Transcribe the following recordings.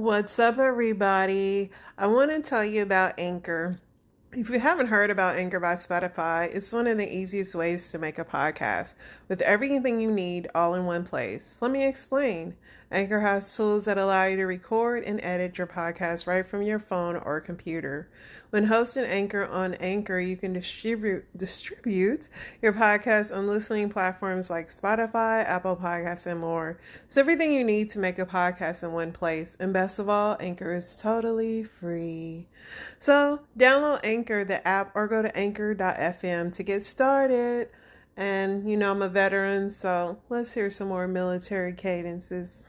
What's up, everybody? I want to tell you about Anchor. If you haven't heard about Anchor by Spotify, it's one of the easiest ways to make a podcast with everything you need all in one place. Let me explain. Anchor has tools that allow you to record and edit your podcast right from your phone or computer. When hosting Anchor on Anchor, you can distribute your podcast on listening platforms like Spotify, Apple Podcasts, and more. It's everything you need to make a podcast in one place. And best of all, Anchor is totally free. So download Anchor, the app, or go to anchor.fm to get started. And I'm a veteran, so let's hear some more military cadences.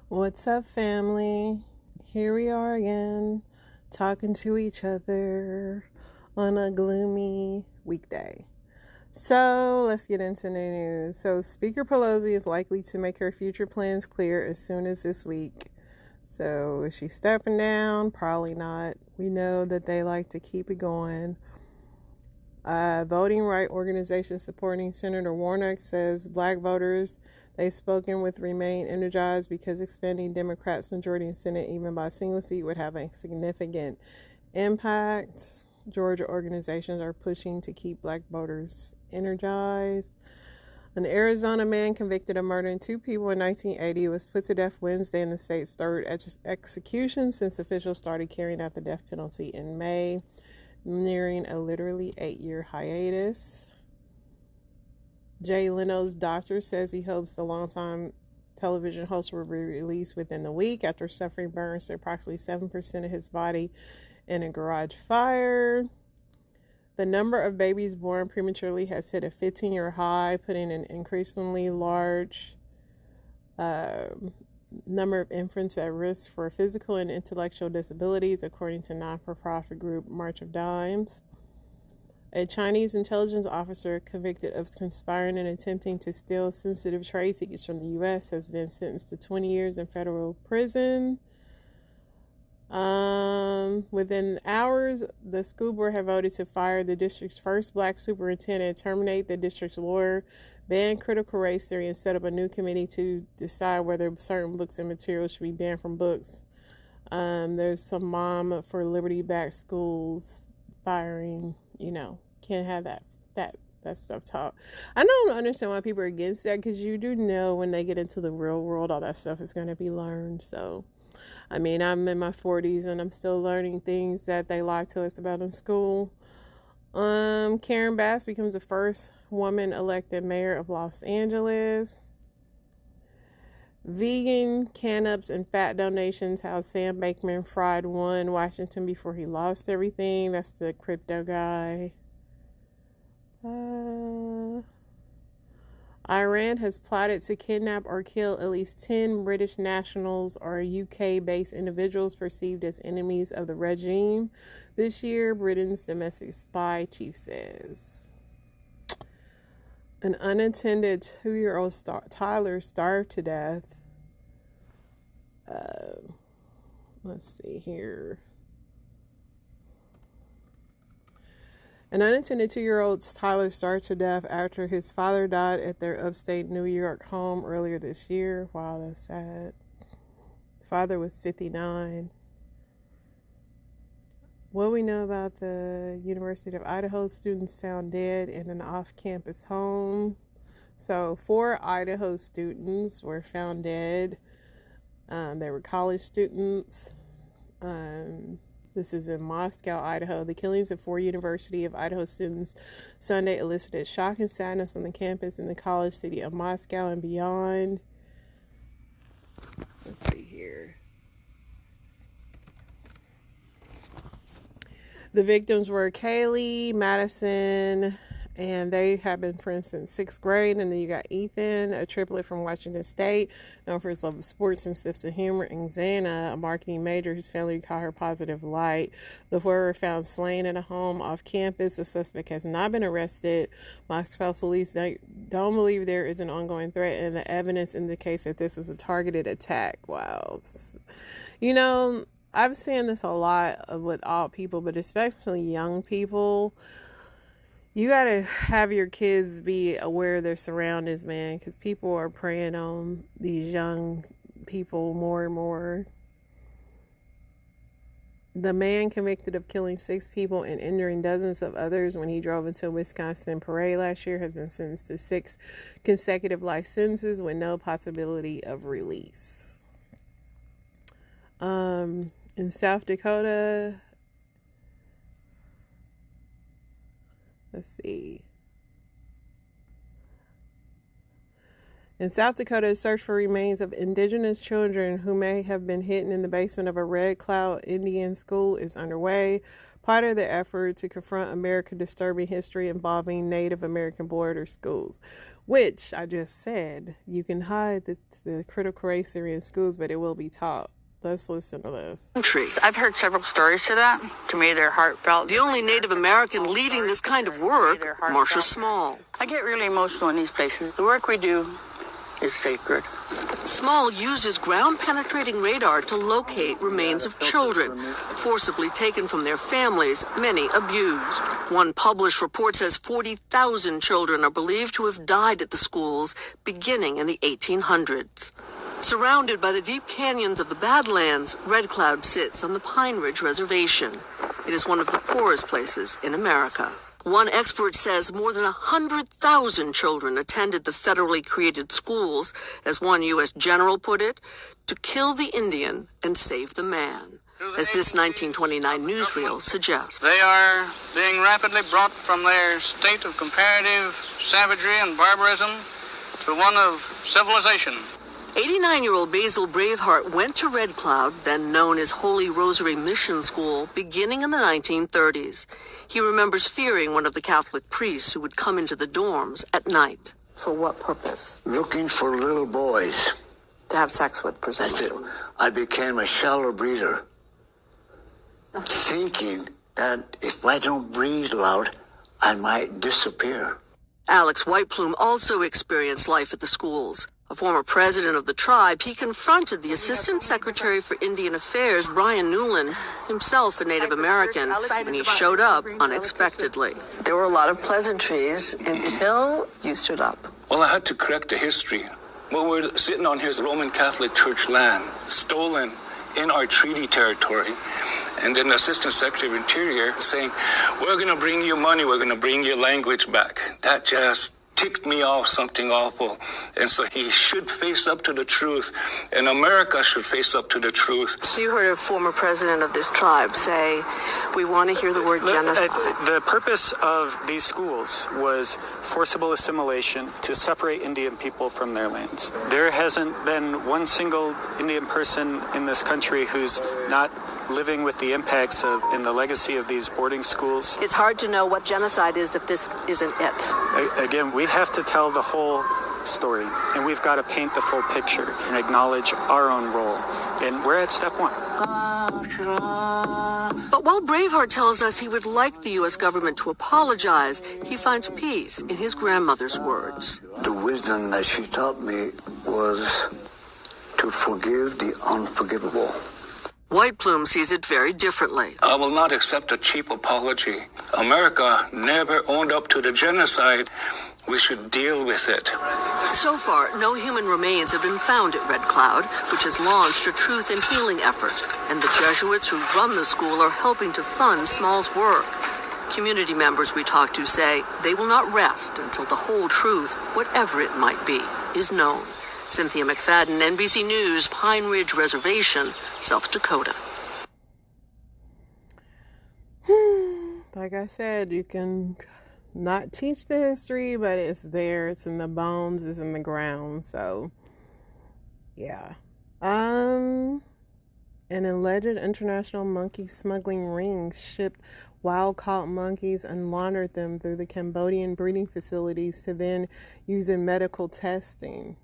What's up, family? Here we are again, talking to each other on a gloomy weekday. So let's get into the news. So Speaker Pelosi is likely to make her future plans clear as soon as this week. So is she stepping down? Probably not. We know that they like to keep it going. Voting right organization supporting Senator Warnock says black voters they've spoken with remain energized because expanding Democrats' majority in Senate even by a single seat would have a significant impact. Georgia organizations are pushing to keep black voters energized. An Arizona man convicted of murdering two people in 1980 was put to death Wednesday in the state's third execution since officials started carrying out the death penalty in May, nearing a literally 8-year hiatus. Jay Leno's doctor says he hopes the longtime television host will be released within the week after suffering burns to approximately 7% of his body in a garage fire. The number of babies born prematurely has hit a 15-year high, putting an increasingly large number of infants at risk for physical and intellectual disabilities, according to non-for-profit group March of Dimes. A Chinese intelligence officer convicted of conspiring and attempting to steal sensitive trade secrets from the U.S. has been sentenced to 20 years in federal prison. Within hours, the school board had voted to fire the district's first black superintendent, terminate the district's lawyer, ban critical race theory, and set up a new committee to decide whether certain books and materials should be banned from books. There's some mom for liberty-backed schools firing, can't have that stuff taught. I don't understand why people are against that, because you do know when they get into the real world, all that stuff is going to be learned. So, I'm in my 40s and I'm still learning things that they lied to us about in school. Karen Bass becomes the first woman elected mayor of Los Angeles. Vegan can-ups and fat donations, how Sam Bankman-Fried won Washington before he lost everything. That's the crypto guy. Iran has plotted to kidnap or kill at least 10 British nationals or UK-based individuals perceived as enemies of the regime this year, Britain's domestic spy chief says. An unattended 2-year-old Tyler starved to death. Let's see here. An unattended 2-year-old Tyler starved to death after his father died at their upstate New York home earlier this year. Wow, that's sad. The father was 59. What we know about the University of Idaho students found dead in an off-campus home. So 4 Idaho students were found dead. They were college students. This is in Moscow, Idaho. The killings of 4 University of Idaho students Sunday elicited shock and sadness on the campus in the college city of Moscow and beyond. Let's see here. The victims were Kaylee Madison And they have been, for instance, sixth grade. And then you got Ethan, a triplet from Washington State, known for his love of sports and sense of humor, and Xana, a marketing major whose family call her positive light. The four were found slain in a home off campus. The suspect has not been arrested. Knoxville police don't believe there is an ongoing threat, and the evidence indicates that this was a targeted attack. Wow. You know, I've seen this a lot with all people, but especially young people. You gotta have your kids be aware of their surroundings, man, because people are preying on these young people more and more. The man convicted of killing 6 people and injuring dozens of others when he drove into a Wisconsin parade last year has been sentenced to 6 consecutive life sentences with no possibility of release. In South Dakota, let's see. In South Dakota, a search for remains of indigenous children who may have been hidden in the basement of a Red Cloud Indian school is underway. Part of the effort to confront America's disturbing history involving Native American border schools, which I just said, you can hide the critical race theory in schools, but it will be taught. Let's listen to this. I've heard several stories to that. To me, they're heartfelt. The only Native American leading this kind of work, Marcia Small. I get really emotional in these places. The work we do is sacred. Small uses ground-penetrating radar to locate remains of children, forcibly taken from their families, many abused. One published report says 40,000 children are believed to have died at the schools beginning in the 1800s. Surrounded by the deep canyons of the Badlands, Red Cloud sits on the Pine Ridge Reservation. It is one of the poorest places in America. One expert says more than 100,000 children attended the federally created schools, as one U.S. general put it, to kill the Indian and save the man, as this 1929 newsreel suggests. They are being rapidly brought from their state of comparative savagery and barbarism to one of civilization. 89-year-old Basil Braveheart went to Red Cloud, then known as Holy Rosary Mission School, beginning in the 1930s. He remembers fearing one of the Catholic priests who would come into the dorms at night. For what purpose? Looking for little boys. To have sex with, presumably. That's it. I became a shallow breather, thinking that if I don't breathe loud, I might disappear. Alex Whiteplume also experienced life at the schools. A former president of the tribe, he confronted the Assistant Secretary for Indian Affairs, Brian Newland, himself a Native American, when he showed up unexpectedly. There were a lot of pleasantries until you stood up. Well, I had to correct the history. What we're sitting on here is Roman Catholic Church land, stolen in our treaty territory. And then the Assistant Secretary of Interior saying, we're going to bring you money, we're going to bring your language back. That just ticked me off something awful. And so he should face up to the truth, and America should face up to the truth. So you heard a former president of this tribe say, we want to hear the word genocide. The purpose of these schools was forcible assimilation to separate Indian people from their lands. There hasn't been one single Indian person in this country who's not living with the impacts of and the legacy of these boarding schools. It's hard to know what genocide is if this isn't it. Again, we have to tell the whole story, and we've got to paint the full picture and acknowledge our own role. And we're at step 1. But while Braveheart tells us he would like the U.S. government to apologize, he finds peace in his grandmother's words. The wisdom that she taught me was to forgive the unforgivable. Whiteplume sees it very differently. I will not accept a cheap apology. America never owned up to the genocide. We should deal with it. So far, no human remains have been found at Red Cloud, which has launched a truth and healing effort. And the Jesuits who run the school are helping to fund Small's work. Community members we talked to say they will not rest until the whole truth, whatever it might be, is known. Cynthia McFadden, NBC News, Pine Ridge Reservation, South Dakota. Like I said, you can not teach the history, but it's there. It's in the bones. It's in the ground. So, yeah. An alleged international monkey smuggling ring shipped wild-caught monkeys and laundered them through the Cambodian breeding facilities to then use in medical testing.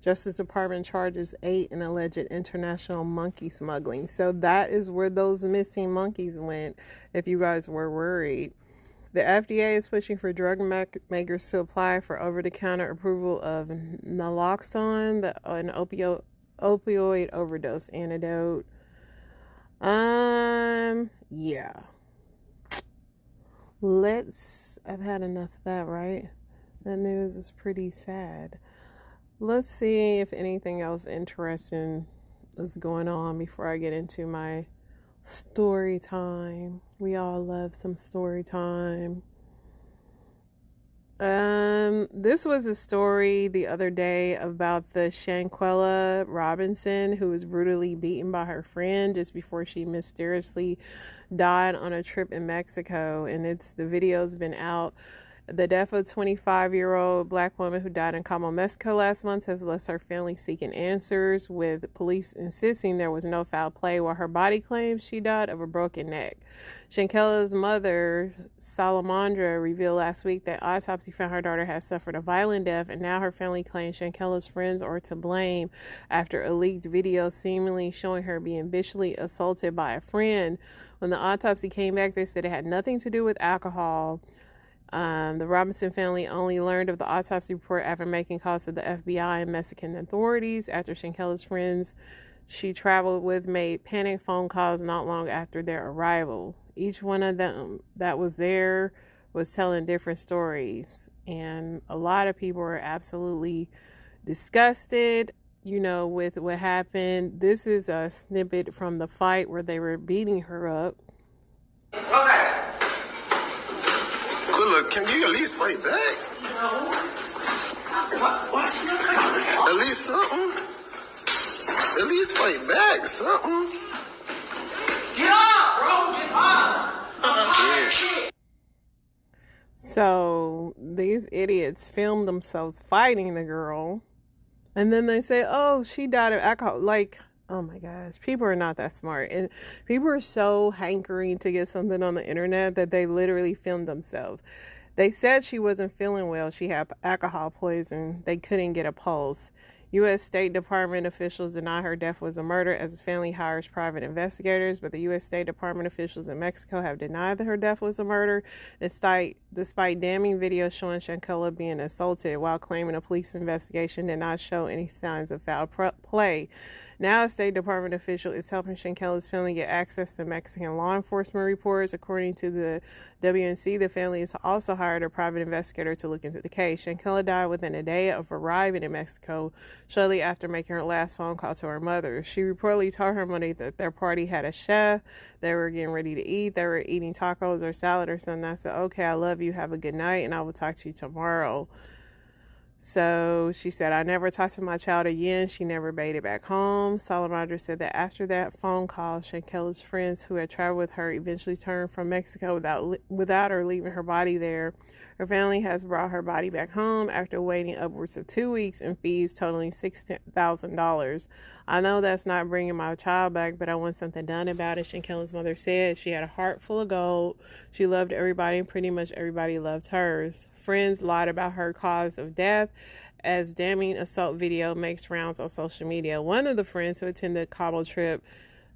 Justice Department charges 8 in alleged international monkey smuggling. So that is where those missing monkeys went, if you guys were worried. The FDA is pushing for drug makers to apply for over-the-counter approval of naloxone, an opioid overdose antidote. Yeah. I've had enough of that, right? That news is pretty sad. Let's see if anything else interesting is going on before I get into my story time. We all love some story time. This was a story the other day about the Shanquella Robinson, who was brutally beaten by her friend just before she mysteriously died on a trip in Mexico. And the video's been out. The death of a 25-year-old black woman who died in Cabo, Mexico last month has left her family seeking answers, with police insisting there was no foul play, while her body claims she died of a broken neck. Shankella's mother, Salamandra, revealed last week that autopsy found her daughter had suffered a violent death, and now her family claims Shankella's friends are to blame after a leaked video seemingly showing her being viciously assaulted by a friend. When the autopsy came back, they said it had nothing to do with alcohol. The Robinson family only learned of the autopsy report after making calls to the FBI and Mexican authorities. After Shankella's friends she traveled with made panic phone calls not long after their arrival. Each one of them that was there was telling different stories, and a lot of people were absolutely disgusted, with what happened. This is a snippet from the fight where they were beating her up. Look, can you at least fight back? No. At least something. At least fight back, something. Get up, bro. Get up. So these idiots filmed themselves fighting the girl, and then they say, "Oh, she died of alcohol." Like, oh my gosh, people are not that smart. And people are so hankering to get something on the internet that they literally filmed themselves. They said she wasn't feeling well. She had alcohol poisoning. They couldn't get a pulse. U.S. State Department officials deny her death was a murder as the family hires private investigators, but the U.S. State Department officials in Mexico have denied that her death was a murder, despite damning videos showing Shanquella being assaulted, while claiming a police investigation did not show any signs of foul play. Now a State Department official is helping Shankella's family get access to Mexican law enforcement reports. According to the WNC, the family has also hired a private investigator to look into the case. Shanquella died within a day of arriving in Mexico, shortly after making her last phone call to her mother. She reportedly told her mother that their party had a chef. They were getting ready to eat. They were eating tacos or salad or something. I said, "Okay, I love you. Have a good night, and I will talk to you tomorrow." So she said, "I never talked to my child again. She never made it back home." Salamandra said that after that phone call, Shankella's friends who had traveled with her eventually returned from Mexico without her leaving her body there. Her family has brought her body back home after waiting upwards of 2 weeks and fees totaling $6,000. "I know that's not bringing my child back, but I want something done about it," Shankella's mother said. She had a heart full of gold. She loved everybody, and pretty much everybody loved hers. Friends lied about her cause of death as damning assault video makes rounds on social media. One of the friends who attended the Cabo trip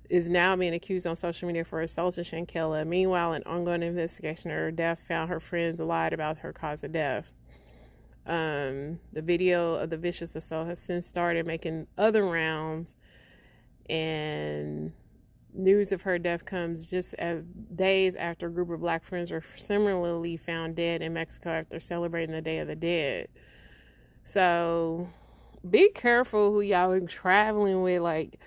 is now being accused on social media for assaulting Shanquella. Meanwhile, an ongoing investigation of her death found her friends lied about her cause of death. The video of the vicious assault has since started making other rounds, and news of her death comes just as days after a group of black friends were similarly found dead in Mexico after celebrating the Day of the Dead. So be careful who y'all are traveling with. Like,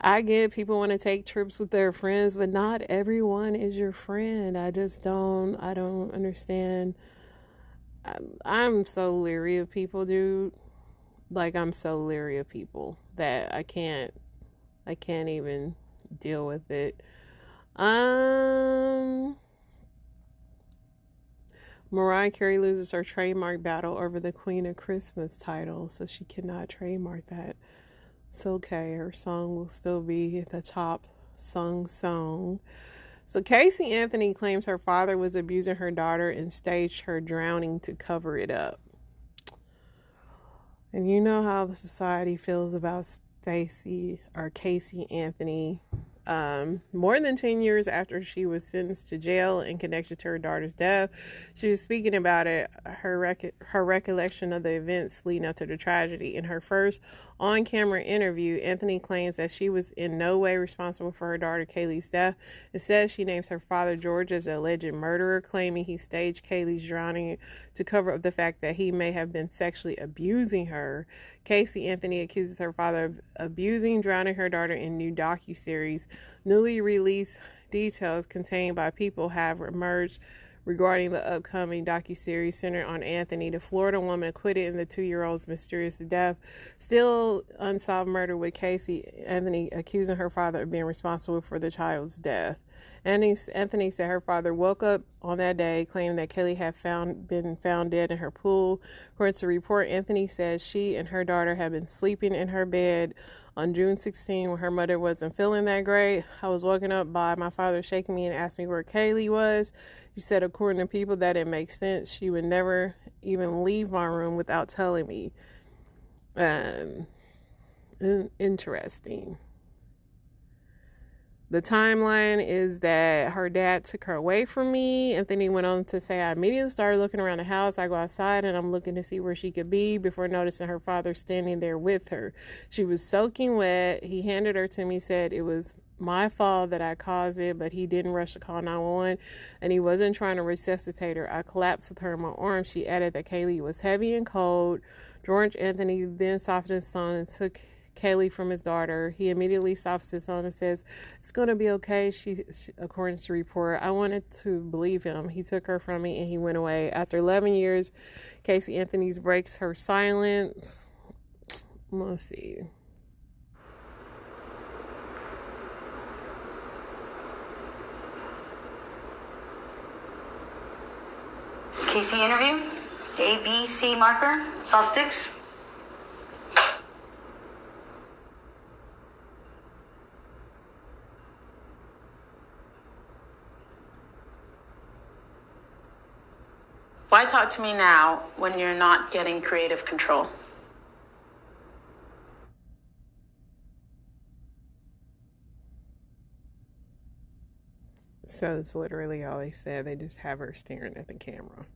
I get people want to take trips with their friends, but not everyone is your friend. I don't understand. I'm so leery of people, dude. Like, I'm so leery of people that I can't even deal with it. Mariah Carey loses her trademark battle over the Queen of Christmas title, so she cannot trademark that. It's okay. Her song will still be the top sung song. So Casey Anthony claims her father was abusing her daughter and staged her drowning to cover it up. And you know how the society feels about Casey Anthony. More than 10 years after she was sentenced to jail in connection to her daughter's death, she was speaking about it, her recollection of the events leading up to the tragedy. In her first on-camera interview, Anthony claims that she was in no way responsible for her daughter Kaylee's death. Instead, she names her father George as an alleged murderer, claiming he staged Kaylee's drowning to cover up the fact that he may have been sexually abusing her. Casey Anthony accuses her father of abusing, drowning her daughter in new docuseries. Newly released details contained by People have emerged regarding the upcoming docuseries centered on Anthony, the Florida woman acquitted in the 2-year-old's mysterious death. Still unsolved murder, with Casey Anthony accusing her father of being responsible for the child's death. Anthony said her father woke up on that day claiming that Kaylee had been found dead in her pool. According to the report, Anthony says she and her daughter had been sleeping in her bed on June 16 when her mother wasn't feeling that great. I was woken up by my father shaking me and asked me where Kaylee was. She said, according to People, that it makes sense. She would never even leave my room without telling me. Interesting. The timeline is that her dad took her away from me. Anthony went on to say, I immediately started looking around the house. I go outside and I'm looking to see where she could be before noticing her father standing there with her. She was soaking wet. He handed her to me, said it was my fault that I caused it, but he didn't rush to call 911 and he wasn't trying to resuscitate her. I collapsed with her in my arms. She added that Kaylee was heavy and cold. George Anthony then softened his son and took Kaylee from his daughter. He immediately stops his son and says, it's going to be okay, she according to the report. I wanted to believe him. He took her from me and he went away. After 11 years, Casey Anthony breaks her silence. Let's see. Casey interview, the ABC marker, saw sticks. Why talk to me now when you're not getting creative control? So it's literally all they said. They just have her staring at the camera.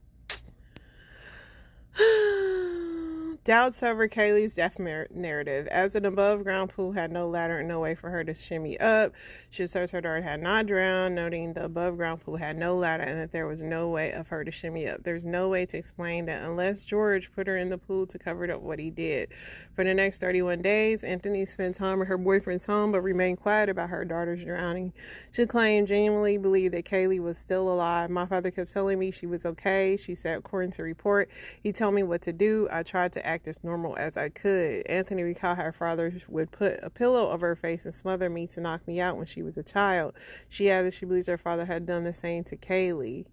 Doubts over Kaylee's death narrative. As an above-ground pool had no ladder and no way for her to shimmy up, she asserts her daughter had not drowned, noting the above-ground pool had no ladder and that there was no way of her to shimmy up. There's no way to explain that unless George put her in the pool to cover up what he did. For the next 31 days, Anthony spent time at her boyfriend's home but remained quiet about her daughter's drowning. She claimed genuinely believed that Kaylee was still alive. My father kept telling me she was okay. She said, according to the report, he told me what to do. I tried to act as normal as I could. Anthony recalled how her father would put a pillow over her face and smother me to knock me out when she was a child. She added she believes her father had done the same to Kaylee.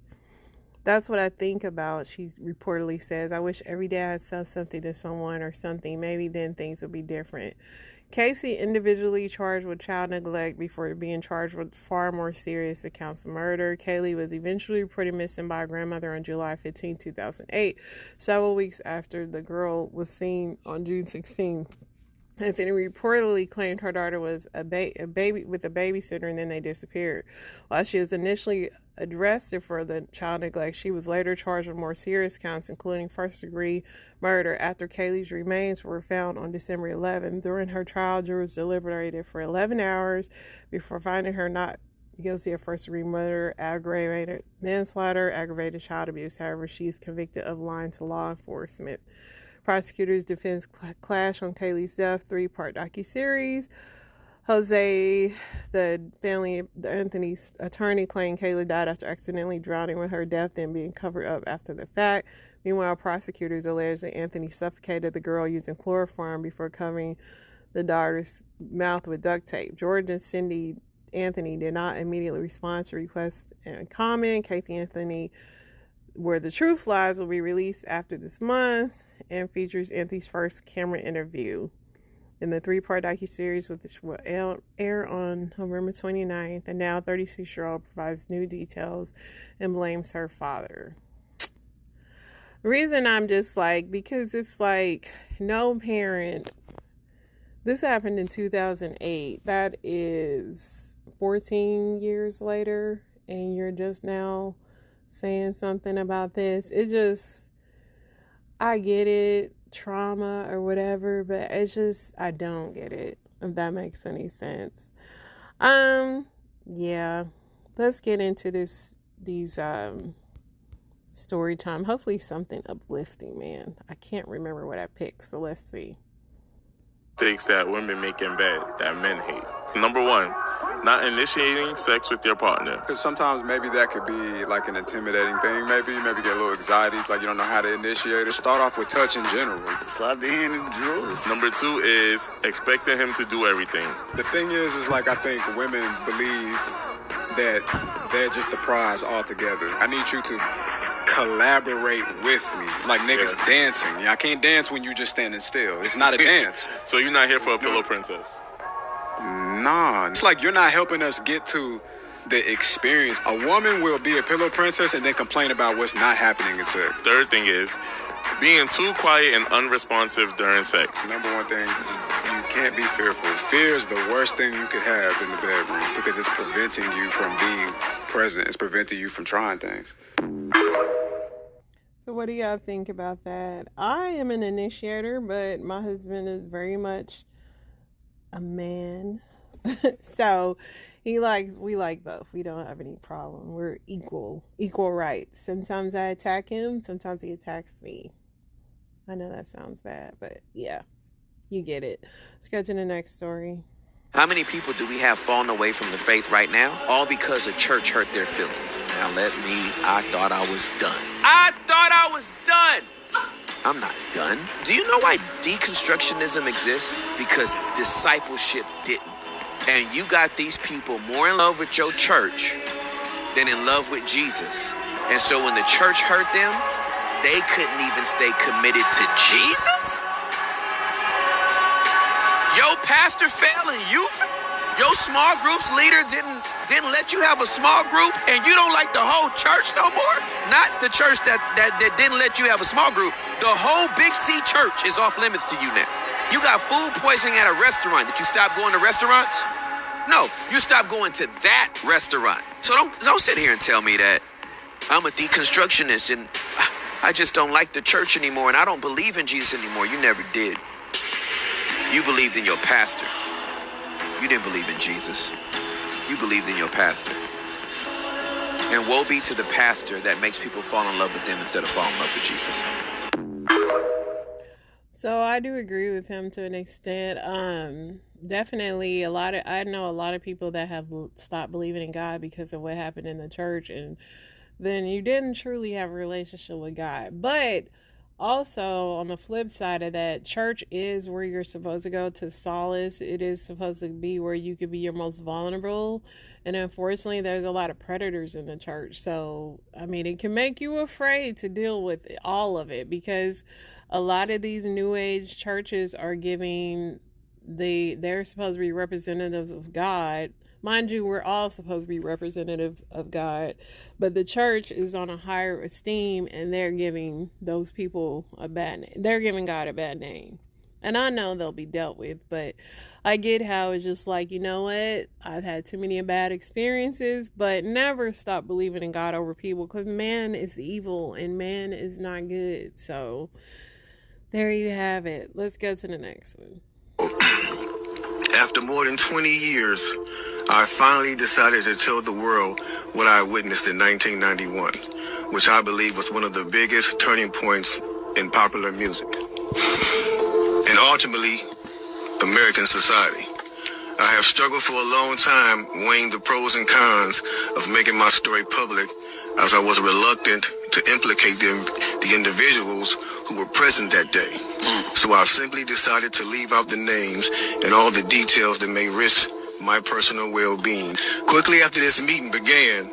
That's what I think about, she reportedly says. I wish every day I'd said something to someone or something. Maybe then things would be different. Casey individually charged with child neglect before being charged with far more serious accounts of murder. Kaylee was eventually reported missing by her grandmother on July 15, 2008, several weeks after the girl was seen on June 16. Anthony reportedly claimed her daughter was a baby with a babysitter and then they disappeared. While she was initially arrested for the child neglect, she was later charged with more serious counts, including first-degree murder, after Kaylee's remains were found on December 11. During her trial, jurors deliberated for 11 hours before finding her not guilty of first-degree murder, aggravated manslaughter, aggravated child abuse. However, she is convicted of lying to law enforcement. Prosecutors' defense clash on Kaylee's death, 3-part docuseries. Jose, the Anthony's attorney, claimed Kaylee died after accidentally drowning, with her death then being covered up after the fact. Meanwhile, prosecutors alleged that Anthony suffocated the girl using chloroform before covering the daughter's mouth with duct tape. George and Cindy Anthony did not immediately respond to requests and comment. Casey Anthony, Where the Truth Lies, will be released after this month and features Anthony's first camera interview. in the 3-part docuseries, which will air on November 29th. And now 36-year-old provides new details and blames her father. The reason I'm just like, because it's like no parent. This happened in 2008. That is 14 years later. And you're just now saying something about this. It just, I get it, trauma or whatever, but it's just, I don't get it, if that makes any sense. Yeah, let's get into these story time. Hopefully something uplifting, man. I can't remember what I picked, so let's see. Mistakes that women make in bed that men hate. Number 1, not initiating sex with your partner. Because sometimes maybe that could be like an intimidating thing. Maybe get a little anxiety, like you don't know how to initiate it. Start off with touch in general. Slide the hand in the drawers. Number 2 is expecting him to do everything. The thing is like I think women believe that they're just the prize altogether. I need you to collaborate with me. Like niggas dancing. I can't dance when you just standing still. It's not a dance. So you're not here for a pillow princess? Nah. It's like you're not helping us get to the experience. A woman will be a pillow princess and then complain about what's not happening in sex. Third thing is being too quiet and unresponsive during sex. Number 1 thing, you can't be fearful. Fear is the worst thing you could have in the bedroom because it's preventing you from being present. It's preventing you from trying things. So what do y'all think about that? I am an initiator, but my husband is very much a man. So we like both. We don't have any problem. We're equal rights. Sometimes I attack him, sometimes he attacks me. I know that sounds bad, but yeah, you get it. Let's go to the next story. How many people do we have falling away from the faith right now? All because a church hurt their feelings. Now I thought I was done. I'm not done. Do you know why deconstructionism exists? Because discipleship didn't. And you got these people more in love with your church than in love with Jesus. And so when the church hurt them, they couldn't even stay committed to Jesus? Your pastor fell and you fell. Your small group's leader didn't let you have a small group, and you don't like the whole church no more? Not the church that didn't let you have a small group. The whole Big C church is off limits to you now. You got food poisoning at a restaurant. Did you stop going to restaurants? No, you stopped going to that restaurant. So don't sit here and tell me that I'm a deconstructionist and I just don't like the church anymore and I don't believe in Jesus anymore. You never did. You believed in your pastor. You didn't believe in Jesus. You believed in your pastor. And woe be to the pastor that makes people fall in love with them instead of fall in love with Jesus. So I do agree with him to an extent. Definitely I know a lot of people that have stopped believing in God because of what happened in the church, and then you didn't truly have a relationship with God. But also, on the flip side of that, church is where you're supposed to go to solace. It is supposed to be where you could be your most vulnerable. And unfortunately, there's a lot of predators in the church. So, I mean, it can make you afraid to deal with all of it because a lot of these new age churches are they're supposed to be representatives of God. Mind you, we're all supposed to be representatives of God, but the church is on a higher esteem and they're giving those people a bad name. They're giving God a bad name. And I know they'll be dealt with, but I get how it's just like, you know what? I've had too many bad experiences, but never stop believing in God over people because man is evil and man is not good. So there you have it. Let's go to the next one. After more than 20 years, I finally decided to tell the world what I witnessed in 1991, which I believe was one of the biggest turning points in popular music and ultimately American society. I have struggled for a long time weighing the pros and cons of making my story public, as I was reluctant to implicate the individuals who were present that day. So I simply decided to leave out the names and all the details that may risk my personal well-being. Quickly after this meeting began,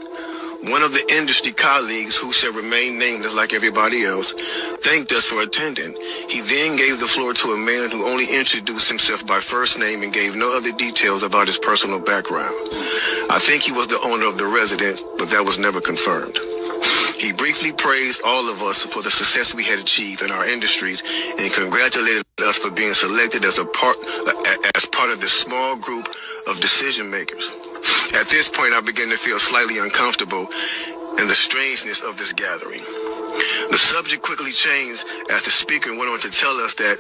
One of the industry colleagues, who shall remain nameless like everybody else, thanked us for attending. He then gave the floor to a man who only introduced himself by first name and gave no other details about his personal background. I think he was the owner of the residence, but that was never confirmed. He briefly praised all of us for the success we had achieved in our industries and congratulated us for being selected as part of this small group of decision makers. At this point, I began to feel slightly uncomfortable in the strangeness of this gathering. The subject quickly changed as the speaker went on to tell us that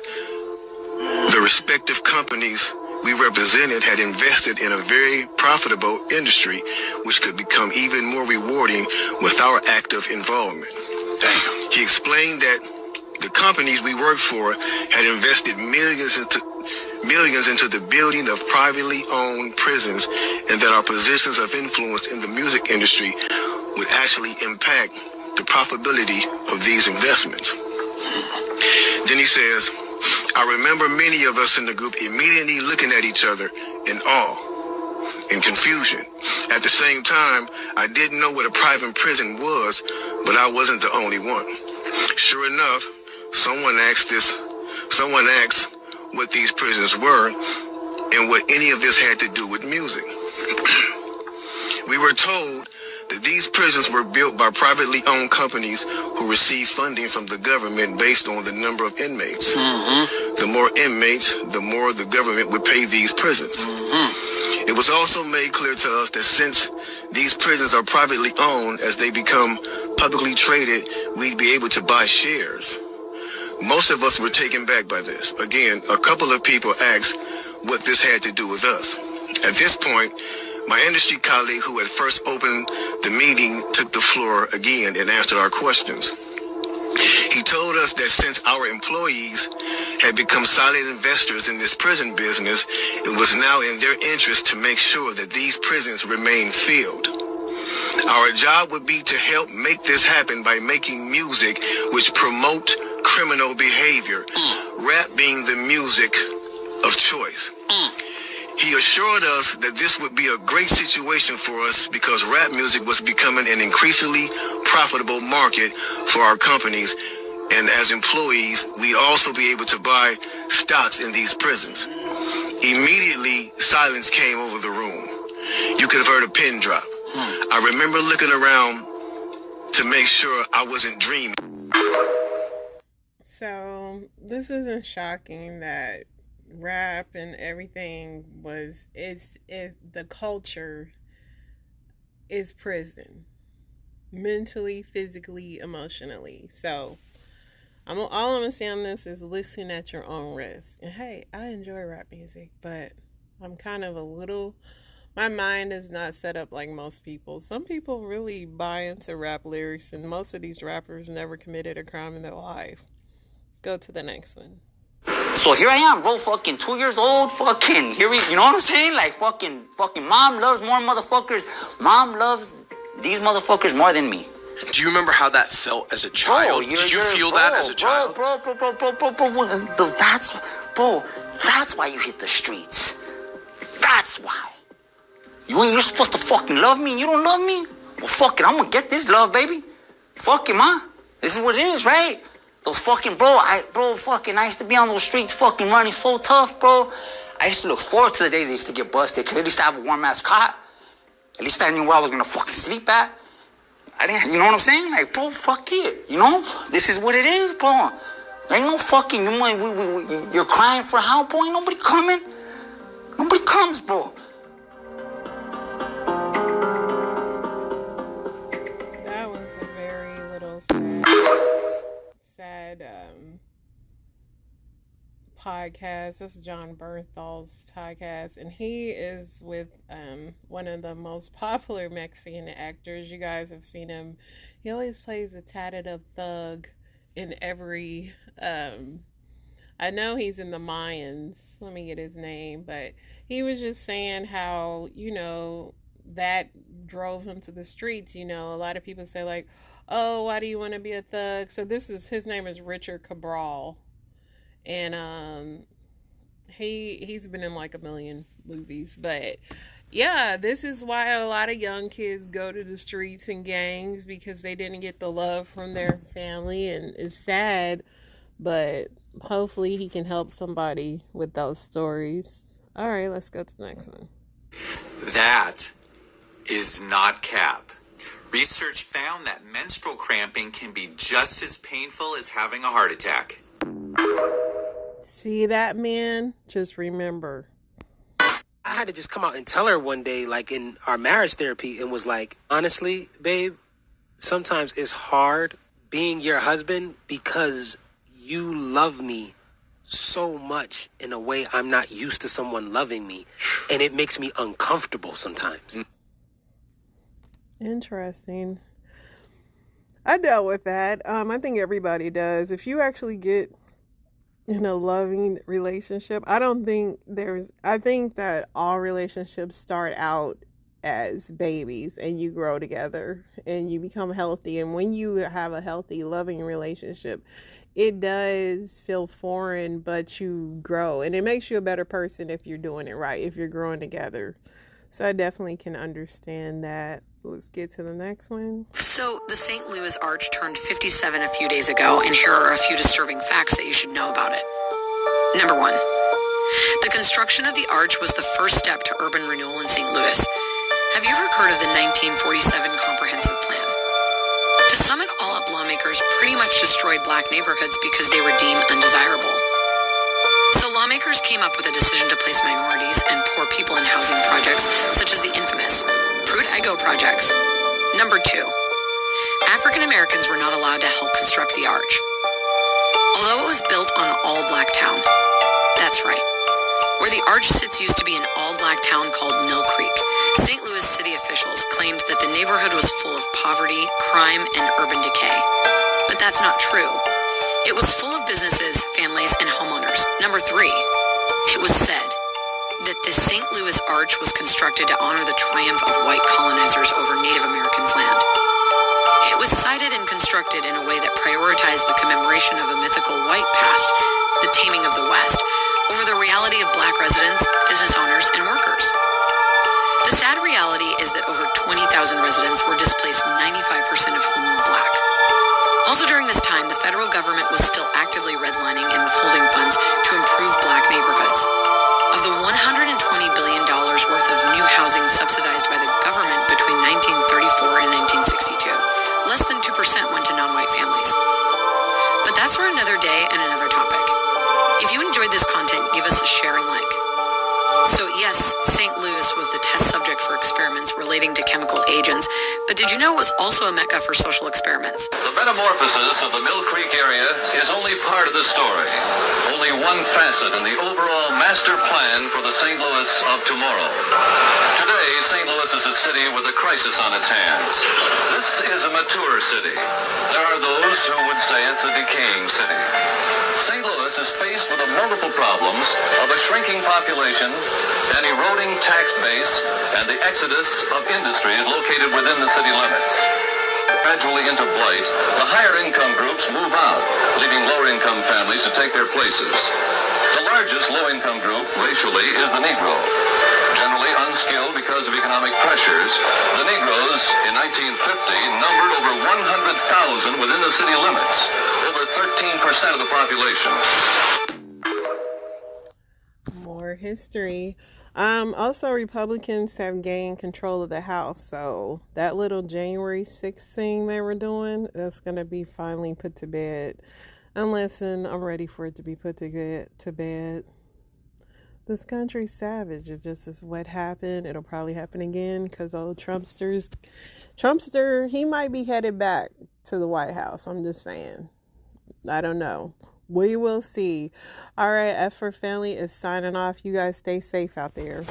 the respective companies we represented had invested in a very profitable industry, which could become even more rewarding with our active involvement. He explained that the companies we worked for had invested millions into the building of privately owned prisons, and that our positions of influence in the music industry would actually impact the profitability of these investments. Then he says, I remember many of us in the group immediately looking at each other in awe and confusion. At the same time, I didn't know what a private prison was, but I wasn't the only one. Sure enough, someone asked what these prisons were and what any of this had to do with music. We were told that these prisons were built by privately owned companies who received funding from the government based on the number of inmates. The more inmates, the more the government would pay these prisons. It was also made clear to us that since these prisons are privately owned, as they become publicly traded, we'd be able to buy shares. Most of us were taken back by this. Again, a couple of people asked what this had to do with us. At this point, my industry colleague who had first opened the meeting took the floor again and answered our questions. He told us that since our employees had become silent investors in this prison business, it was now in their interest to make sure that these prisons remain filled. Our job would be to help make this happen by making music which promote criminal behavior, rap being the music of choice. He assured us that this would be a great situation for us because rap music was becoming an increasingly profitable market for our companies, and as employees, we'd also be able to buy stocks in these prisons. Immediately, silence came over the room. You could have heard a pin drop. I remember looking around to make sure I wasn't dreaming. So, this isn't shocking that rap and everything it's the culture is prison. Mentally, physically, emotionally. So, all I'm going to say on this is listen at your own risk. And hey, I enjoy rap music, but I'm kind of my mind is not set up like most people. Some people really buy into rap lyrics, and most of these rappers never committed a crime in their life. Let's go to the next one. So here I am, bro, fucking 2 years old, fucking, you know what I'm saying? Like, fucking mom loves more motherfuckers. Mom loves these motherfuckers more than me. Do you remember how that felt as a child? Did you feel that as a child? Bro, that's why you hit the streets. That's why. You're supposed to fucking love me and you don't love me? Well, fuck it, I'm gonna get this love, baby. Fuck it, ma. This is what it is, right? Those fucking, I used to be on those streets fucking running so tough, bro. I used to look forward to the days I used to get busted, because at least I have a warm-ass cot. At least I knew where I was gonna fucking sleep at. You know what I'm saying? Like, bro, fuck it. You know? This is what it is, bro. There ain't no fucking, you're crying for help, bro. Ain't nobody coming. Nobody comes, bro. That was a very little sad podcast. This is John Bernthal's podcast, and he is with one of the most popular Mexican actors. You guys have seen him. He always plays a tatted up thug in every I know he's in the Mayans. Let me get his name, but he was just saying how, that drove him to the streets. A lot of people say like, oh, why do you want to be a thug? So his name is Richard Cabral. And he's been in like a million movies, but yeah, this is why a lot of young kids go to the streets and gangs, because they didn't get the love from their family, and it's sad, but hopefully he can help somebody with those stories. All right, let's go to the next one. That is not cap. Research found that menstrual cramping can be just as painful as having a heart attack. See that, man? Just remember. I had to just come out and tell her one day, like in our marriage therapy, and was like, honestly, babe, sometimes it's hard being your husband because you love me so much in a way I'm not used to someone loving me, and it makes me uncomfortable sometimes. Interesting. I dealt with that. I think everybody does. If you actually get in a loving relationship, I think that all relationships start out as babies, and you grow together and you become healthy. And when you have a healthy, loving relationship, it does feel foreign, but you grow, and it makes you a better person if you're doing it right, if you're growing together. So I definitely can understand that. Let's get to the next one. So, the St. Louis Arch turned 57 a few days ago, and here are a few disturbing facts that you should know about it. Number 1. The construction of the arch was the first step to urban renewal in St. Louis. Have you ever heard of the 1947 Comprehensive Plan? To sum it all up, lawmakers pretty much destroyed black neighborhoods because they were deemed undesirable. So lawmakers came up with a decision to place minorities and poor people in housing projects, such as the infamous Pruitt-Igoe projects. Number 2. African Americans were not allowed to help construct the arch. Although it was built on an all-black town. That's right. Where the arch sits used to be an all-black town called Mill Creek. St. Louis city officials claimed that the neighborhood was full of poverty, crime, and urban decay. But that's not true. It was full of businesses, families, and homeowners. Number 3. It was said that the St. Louis Arch was constructed to honor the triumph of white colonizers over Native Americans' land. It was cited and constructed in a way that prioritized the commemoration of a mythical white past, the taming of the West, over the reality of black residents, business owners, and workers. The sad reality is that over 20,000 residents were displaced, 95% of whom were black. Also during this time, the federal government was still actively redlining and withholding funds to improve black neighborhoods. Of the $120 billion worth of new housing subsidized by the government between 1934 and 1962, less than 2% went to non-white families. But that's for another day and another topic. If you enjoyed this content, give us a share and like. So yes, St. Louis was the test subject for experiments relating to chemical agents, but did you know it was also a mecca for social experiments? The metamorphosis of the Mill Creek area is only part of the story, only one facet in the overall master plan for the St. Louis of tomorrow. Today, St. Louis is a city with a crisis on its hands. This is a mature city. There are those who would say it's a decaying city. St. Louis is faced with the multiple problems of a shrinking population, an eroding tax base, and the exodus of industries located within the city limits. Gradually into blight, the higher income groups move out, leaving lower income families to take their places. The largest low-income group, racially, is the Negro. Generally unskilled because of economic pressures, the Negroes in 1950 numbered over 100,000 within the city limits, over 13% of the population. More history. Also, Republicans have gained control of the House, so that little January 6th thing they were doing, that's going to be finally put to bed. Unless I'm ready for it to be put to bed. This country's savage. It just is what happened. It'll probably happen again because old Trumpster, he might be headed back to the White House. I'm just saying. I don't know. We will see. All right, F for Family is signing off. You guys stay safe out there.